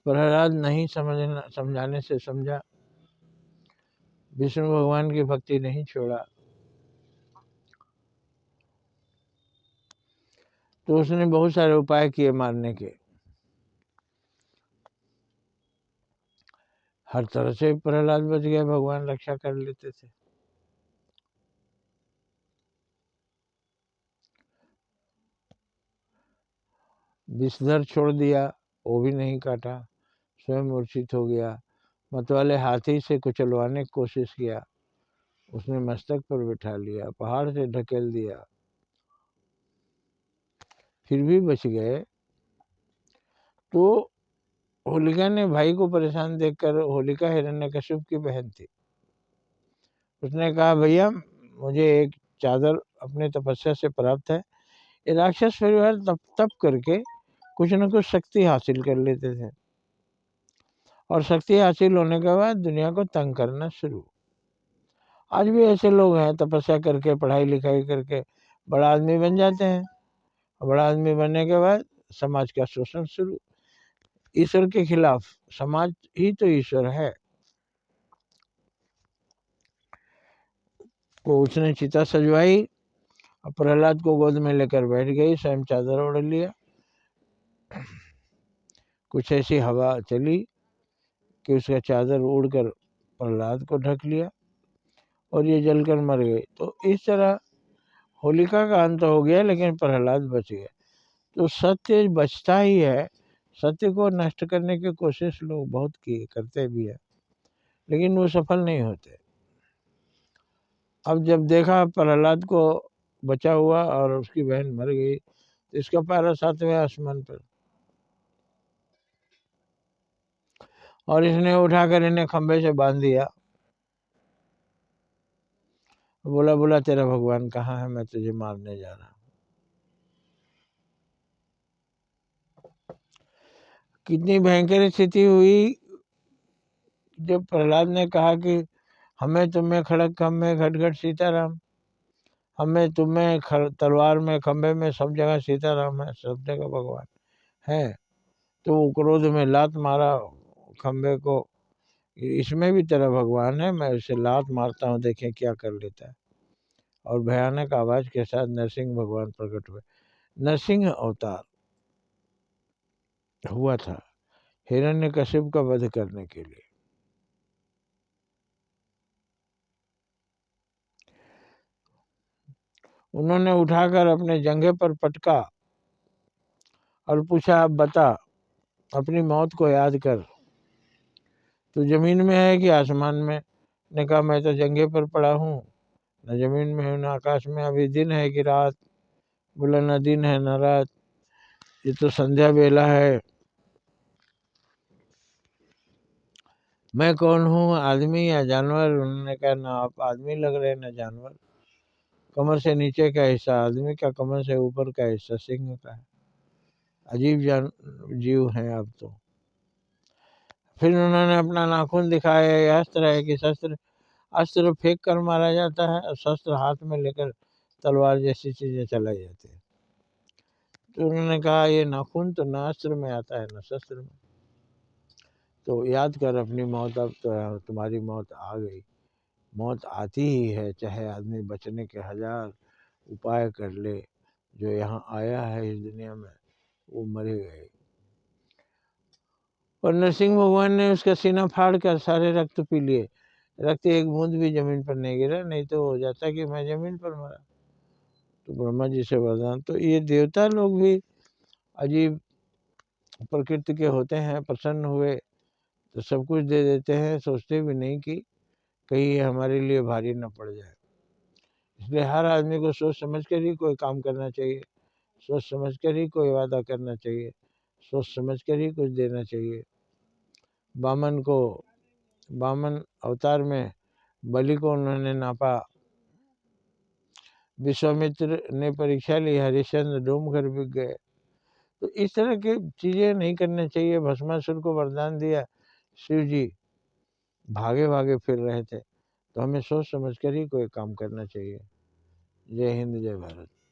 प्रहलाद नहीं समझाने से समझा, विष्णु भगवान की भक्ति नहीं छोड़ा, तो उसने बहुत सारे उपाय किए मारने के। हर तरह से प्रहलाद बच गया, भगवान रक्षा कर लेते थे। विषधर छोड़ दिया, वो भी नहीं काटा, स्वयं मूर्छित हो गया। मतवाले हाथी से कुचलवाने की कोशिश किया, उसने मस्तक पर बिठा लिया, पहाड़ से ढकेल दिया, फिर भी बच गए। तो होलिका ने भाई को परेशान देखकर, होलिका हिरण्यकशिप की बहन थी, उसने कहा भैया मुझे एक चादर अपने तपस्या से प्राप्त है। ये राक्षस परिवार तप तप करके कुछ न कुछ शक्ति हासिल कर लेते थे, और शक्ति हासिल होने के बाद दुनिया को तंग करना शुरू। आज भी ऐसे लोग हैं, तपस्या करके पढ़ाई लिखाई करके बड़ा आदमी बन जाते हैं, और बड़ा आदमी बनने के बाद समाज का शोषण शुरू। ईश्वर के खिलाफ, समाज ही तो ईश्वर है। तो उसने चिता सजवाई और प्रहलाद को गोद में लेकर बैठ गई, स्वयं चादर ओढ़ लिया। कुछ ऐसी हवा चली कि उसका चादर उड़कर प्रहलाद को ढक लिया और ये जलकर मर गए। तो इस तरह होलिका का अंत हो गया, लेकिन प्रहलाद बच गए। तो सत्य बचता ही है। सत्य को नष्ट करने की कोशिश लोग बहुत किए, करते भी है, लेकिन वो सफल नहीं होते। अब जब देखा प्रहलाद को बचा हुआ और उसकी बहन मर गई, तो इसका पैरा 7वें आसमान पर, और इसने उठाकर इन्हें खंबे से बांध दिया। बोला बोला तेरा भगवान कहाँ है, मैं तुझे मारने जा रहा हूँ। कितनी भयंकर स्थिति हुई जब प्रहलाद ने कहा कि हमें तुम्हें खड़ग खम्भे घट सीताराम, हमें तुम्हें तलवार में खंबे में सब जगह सीताराम है, सब जगह भगवान है। तो वो क्रोध में लात मारा खंबे को, इसमें भी तेरा भगवान है, मैं उसे लात मारता हूँ, देखें क्या कर लेता है। और भयानक आवाज के साथ नरसिंह भगवान प्रकट हुए। नरसिंह अवतार हुआ था हिरण्यकशिप का वध करने के लिए। उन्होंने उठाकर अपने जंघे पर पटका और पूछा अब बता, अपनी मौत को याद कर, तू जमीन में है कि आसमान में। ने कहा मैं तो जंघे पर पड़ा हूँ, न जमीन में हूँ न आकाश में। अभी दिन है कि रात? बोला न दिन है न रात, ये तो संध्या बेला है। मैं कौन हूँ, आदमी या जानवर? उन्होंने कहा ना आप आदमी लग रहे न जानवर। कमर से नीचे का हिस्सा आदमी का, कमर से ऊपर का हिस्सा सिंह का है। अजीब जीव हैं आप तो। फिर उन्होंने अपना नाखून दिखाया, ये अस्त्र है कि शस्त्र? अस्त्र फेंक कर मारा जाता है और शस्त्र हाथ में लेकर तलवार जैसी चीजें चलाई जाती है। तो उन्होंने कहा ये नाखून तो न अस्त्र में आता है न शस्त्र में। तो याद कर अपनी मौत, अब तो तुम्हारी मौत आ गई। मौत आती ही है, चाहे आदमी बचने के 1000 उपाय कर ले। जो यहाँ आया है इस दुनिया में वो मरे गए। और नरसिंह भगवान ने उसका सीना फाड़ कर सारे रक्त पी लिए। रक्त एक बूंद भी जमीन पर नहीं गिरा, नहीं तो हो जाता कि मैं जमीन पर मरा। तो ब्रह्मा जी से वरदान। तो ये देवता लोग भी अजीब प्रकृति के होते हैं। प्रसन्न हुए तो सब कुछ दे देते हैं, सोचते भी नहीं कि कहीं ये हमारे लिए भारी न पड़ जाए। इसलिए हर आदमी को सोच समझ कर ही कोई काम करना चाहिए, सोच समझ कर ही कोई वादा करना चाहिए, सोच समझ कर ही कुछ देना चाहिए। वामन अवतार में बलि को उन्होंने नापा, विश्वामित्र ने परीक्षा ली, हरिश्चंद्र डूब कर बिक गए। तो इस तरह की चीजें नहीं करनी चाहिए। भस्मासुर को वरदान दिया शिव जी, भागे भागे फिर रहे थे। तो हमें सोच समझ कर ही कोई काम करना चाहिए। जय हिंद, जय भारत।